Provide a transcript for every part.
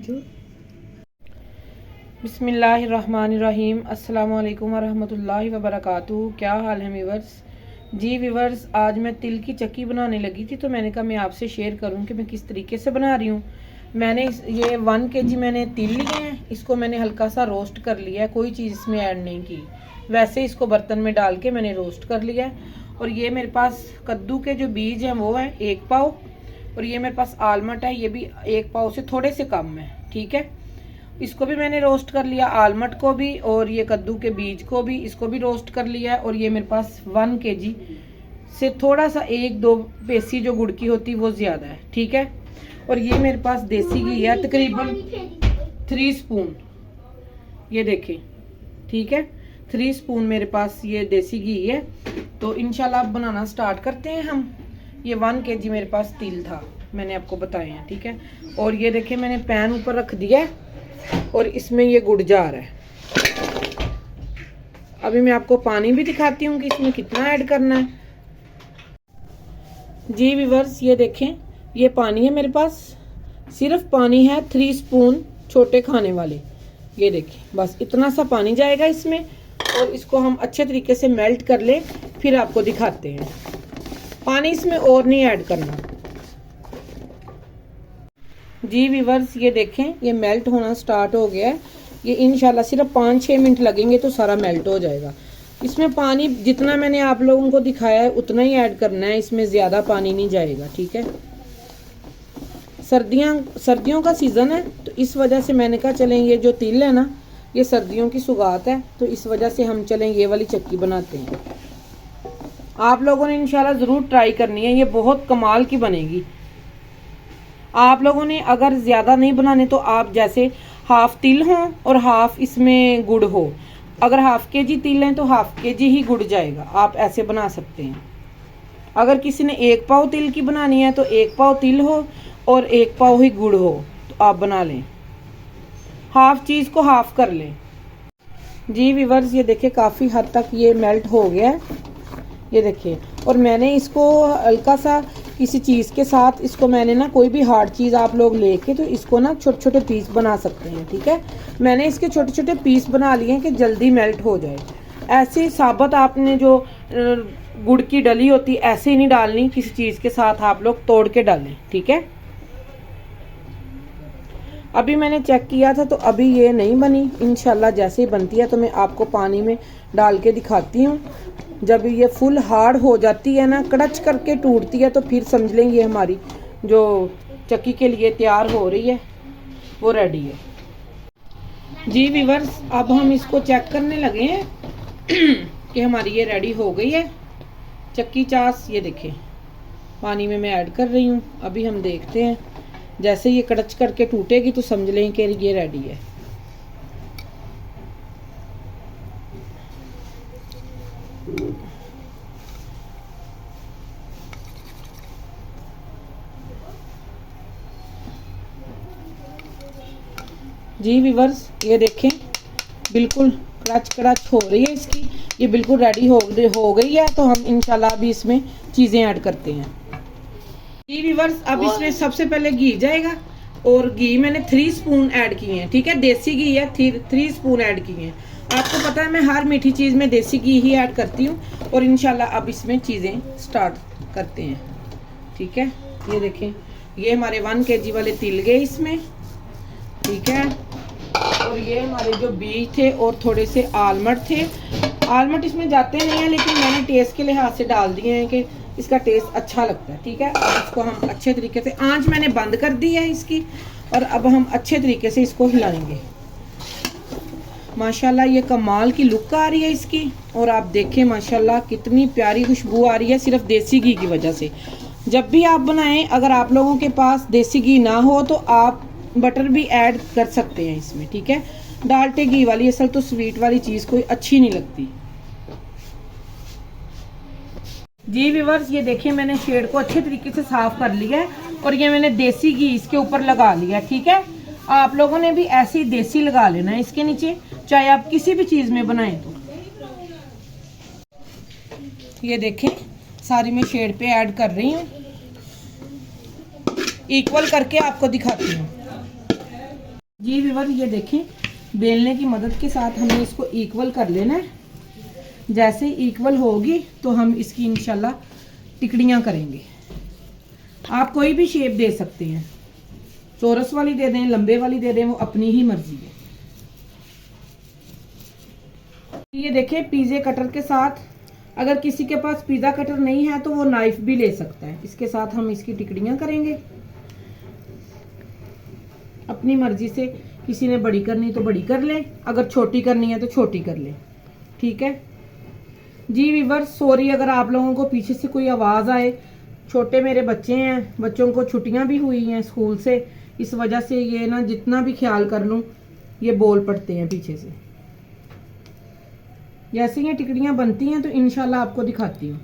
जो बिस्मिल्लाहिर्रहमानिर्रहीम अस्सलाम वालेकुम वरहमतुल्लाहि वबरकातुहू। क्या हाल है वीवर्स? जी वीवर्स, आज मैं तिल की चक्की बनाने लगी थी तो मैंने कहा मैं आपसे शेयर करूं कि मैं किस तरीके से बना रही हूँ। मैंने ये 1 kg मैंने तिल लिए हैं, इसको मैंने हल्का सा रोस्ट कर लिया है, कोई चीज़ इसमें ऐड नहीं की, वैसे इसको बर्तन में डाल के मैंने रोस्ट कर लिया है। और ये मेरे पास कद्दू के जो बीज हैं वो हैं 1 पाव, और ये मेरे पास आलमंड है, ये भी 1 पाव से थोड़े से कम है। ठीक है, इसको भी मैंने रोस्ट कर लिया, आलमंड को भी और ये कद्दू के बीज को भी, इसको भी रोस्ट कर लिया है। और ये मेरे पास 1 kg से थोड़ा सा 1-2 पेसी जो गुड़ की होती है वो ज़्यादा है। ठीक है, और ये मेरे पास देसी घी है तकरीबन 3 स्पून, ये देखें। ठीक है, 3 स्पून मेरे पास ये देसी घी है। तो इंशाल्लाह अब बनाना स्टार्ट करते हैं हम। ये 1 kg मेरे पास तिल था, मैंने आपको बताए हैं। ठीक है, और ये देखें मैंने पैन ऊपर रख दिया है और इसमें ये गुड़ जा रहा है। अभी मैं आपको पानी भी दिखाती हूँ कि इसमें कितना ऐड करना है। जी व्यूअर्स, ये देखें, ये पानी है मेरे पास, सिर्फ पानी है 3 स्पून छोटे खाने वाले। ये देखें, बस इतना सा पानी जाएगा इसमें, और इसको हम अच्छे तरीके से मेल्ट कर ले, फिर आपको दिखाते हैं। पानी इसमें और नहीं ऐड करना। जी व्यूअर्स, ये देखें, ये मेल्ट होना स्टार्ट हो गया है। ये इंशाल्लाह सिर्फ 5-6 मिनट लगेंगे तो सारा मेल्ट हो जाएगा। इसमें पानी जितना मैंने आप लोगों को दिखाया है उतना ही ऐड करना है, इसमें ज़्यादा पानी नहीं जाएगा। ठीक है, सर्दियों का सीज़न है तो इस वजह से मैंने कहा चलें, ये जो तिल है ना, ये सर्दियों की सुगात है, तो इस वजह से हम चलें ये वाली चक्की बनाते हैं। आप लोगों ने इंशाल्लाह ज़रूर ट्राई करनी है, ये बहुत कमाल की बनेगी। आप लोगों ने अगर ज़्यादा नहीं बनाने तो आप जैसे हाफ तिल हो और हाफ इसमें गुड़ हो, अगर हाफ kg तिल है तो हाफ kg ही गुड़ जाएगा, आप ऐसे बना सकते हैं। अगर किसी ने 1 पाव तिल की बनानी है तो 1 पाव तिल हो और 1 पाव ही गुड़ हो तो आप बना लें, हाफ चीज़ को हाफ कर लें। जी व्यूअर्स, ये देखिए काफ़ी हद तक ये मेल्ट हो गया है, ये देखिए। और मैंने इसको हल्का सा किसी चीज़ के साथ, इसको मैंने ना, कोई भी हार्ड चीज़ आप लोग लेके तो इसको ना छोटे छोटे पीस बना सकते हैं। ठीक है, मैंने इसके छोटे छोटे पीस बना लिए हैं कि जल्दी मेल्ट हो जाए। ऐसे साबुत आपने जो गुड़ की डली होती है ऐसे ही नहीं डालनी, किसी चीज़ के साथ आप लोग तोड़ के डालें। ठीक है, अभी मैंने चेक किया था तो अभी ये नहीं बनी। इंशाल्लाह जैसे ही बनती है तो मैं आपको पानी में डाल के दिखाती हूँ। जब ये फुल हार्ड हो जाती है ना, कड़च करके टूटती है, तो फिर समझ लेंगे हमारी जो चक्की के लिए तैयार हो रही है वो रेडी है। जी व्यूअर्स, अब हम इसको चेक करने लगे हैं कि हमारी ये रेडी हो गई है चक्की चास। ये देखें, पानी में मैं ऐड कर रही हूँ, अभी हम देखते हैं। जैसे ये कड़च करके टूटेगी तो समझ लें कि ये रेडी है। जी व्यूअर्स, ये देखें, बिल्कुल कड़च हो रही है इसकी, ये बिल्कुल रेडी हो गई है। तो हम इंशाल्लाह अभी इसमें चीज़ें ऐड करते हैं। जी व्यूअर्स, अब इसमें सबसे पहले घी जाएगा, और घी मैंने 3 स्पून ऐड किए हैं। ठीक है, देसी घी है, 3 स्पून ऐड किए हैं। आपको पता है मैं हर मीठी चीज़ में देसी घी ही ऐड करती हूँ। और इंशाल्लाह अब इसमें चीज़ें स्टार्ट करते हैं। ठीक है, ये देखें, ये हमारे 1 kg वाले तिल गए इसमें। ठीक है, और ये हमारे जो बीज थे और थोड़े से आलमंड थे, आलमंड इसमें जाते नहीं हैं लेकिन मैंने टेस्ट के लिहाज से डाल दिए हैं कि इसका टेस्ट अच्छा लगता है। ठीक है, अब इसको हम अच्छे तरीके से, आंच मैंने बंद कर दी है इसकी, और अब हम अच्छे तरीके से इसको हिलाएंगे। माशाल्लाह ये कमाल की लुक आ रही है इसकी, और आप देखें माशाल्लाह कितनी प्यारी खुशबू आ रही है, सिर्फ देसी घी की वजह से। जब भी आप बनाएं, अगर आप लोगों के पास देसी घी ना हो तो आप बटर भी ऐड कर सकते हैं इसमें। ठीक है, डालटे घी वाली असल तो स्वीट वाली चीज़ कोई अच्छी नहीं लगती। जी व्यूअर्स, ये देखिए मैंने शेड को अच्छे तरीके से साफ कर लिया है, और ये मैंने देसी घी इसके ऊपर लगा लिया। ठीक है, आप लोगों ने भी ऐसे ही देसी लगा लेना है इसके नीचे, चाहे आप किसी भी चीज़ में बनाएं तो। ये देखें, सारी मैं शेड पे ऐड कर रही हूँ, इक्वल करके आपको दिखाती हूँ। जी व्यूअर, ये देखें, बेलने की मदद के साथ हमें इसको इक्वल कर लेना है। जैसे इक्वल होगी तो हम इसकी इंशाल्लाह टिकड़ियाँ करेंगे। आप कोई भी शेप दे सकते हैं, चौरस वाली दे दें, लंबे वाली दे दें, वो अपनी ही मर्जी है। ये देखें, पिज़्ज़ा कटर के साथ, अगर किसी के पास पिज़्ज़ा कटर नहीं है तो वो नाइफ भी ले सकता है। इसके साथ हम इसकी टिकड़ियाँ करेंगे अपनी मर्जी से। किसी ने बड़ी करनी तो बड़ी कर ले, अगर छोटी करनी है तो छोटी कर ले, ठीक है जी व्यूअर्स। सॉरी अगर आप लोगों को पीछे से कोई आवाज़ आए, छोटे मेरे बच्चे हैं, बच्चों को छुट्टियां भी हुई हैं स्कूल से, इस वजह से ये ना जितना भी ख्याल कर लूँ ये बोल पड़ते हैं पीछे से। जैसे ये टिकड़ियाँ बनती हैं तो इंशाल्लाह आपको दिखाती हूँ।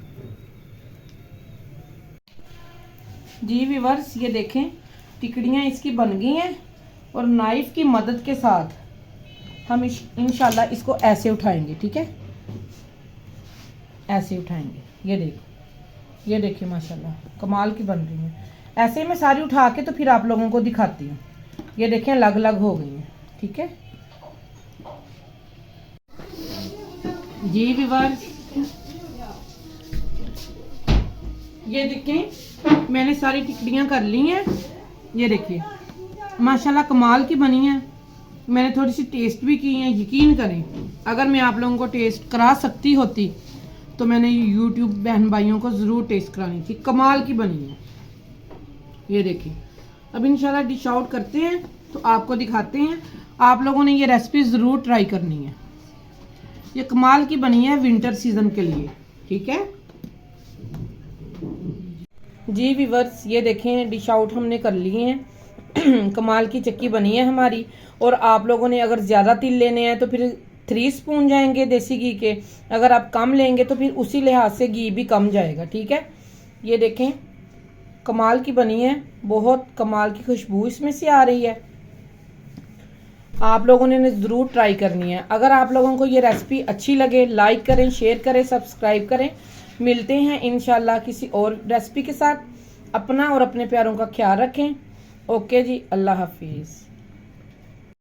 जी व्यूअर्स, ये देखें, टिकड़ियाँ इसकी बन गई हैं और नाइफ की मदद के साथ हम इंशाल्लाह इसको ऐसे उठाएंगे, ठीक है, ऐसे उठाएंगे। ये देखिए माशाल्लाह कमाल की बन रही है। ऐसे मैं सारी उठा के तो फिर आप लोगों को दिखाती हूँ। ये देखें, अलग अलग हो गई हैं, ठीक है जी व्यूअर्स। ये देखें, मैंने सारी टिकड़ियाँ कर ली हैं। ये देखिए माशाल्लाह कमाल की बनी है। मैंने थोड़ी सी टेस्ट भी की है। यकीन करें, अगर मैं आप लोगों को टेस्ट करा सकती होती तो मैंने यूट्यूब बहन भाइयों को ज़रूर टेस्ट करानी थी। कमाल की बनी है। ये देखिए, अब इंशाल्लाह डिश आउट करते हैं तो आपको दिखाते हैं। आप लोगों ने ये रेसिपी ज़रूर ट्राई करनी है। ये कमाल की बनी है विंटर सीजन के लिए, ठीक है जी व्यूअर्स। ये देखें, डिश आउट हमने कर लिए हैं। कमाल की चक्की बनी है हमारी। और आप लोगों ने अगर ज़्यादा तिल लेने हैं तो फिर 3 स्पून जाएंगे देसी घी के। अगर आप कम लेंगे तो फिर उसी लिहाज से घी भी कम जाएगा, ठीक है। ये देखें, कमाल की बनी है, बहुत कमाल की खुशबू इसमें से आ रही है। आप लोगों ने ज़रूर ट्राई करनी है। अगर आप लोगों को ये रेसिपी अच्छी लगे, लाइक करें, शेयर करें, सब्सक्राइब करें। मिलते हैं इंशाल्लाह किसी और रेसिपी के साथ। अपना और अपने प्यारों का ख्याल रखें। ओके जी, अल्लाह हाफिज़।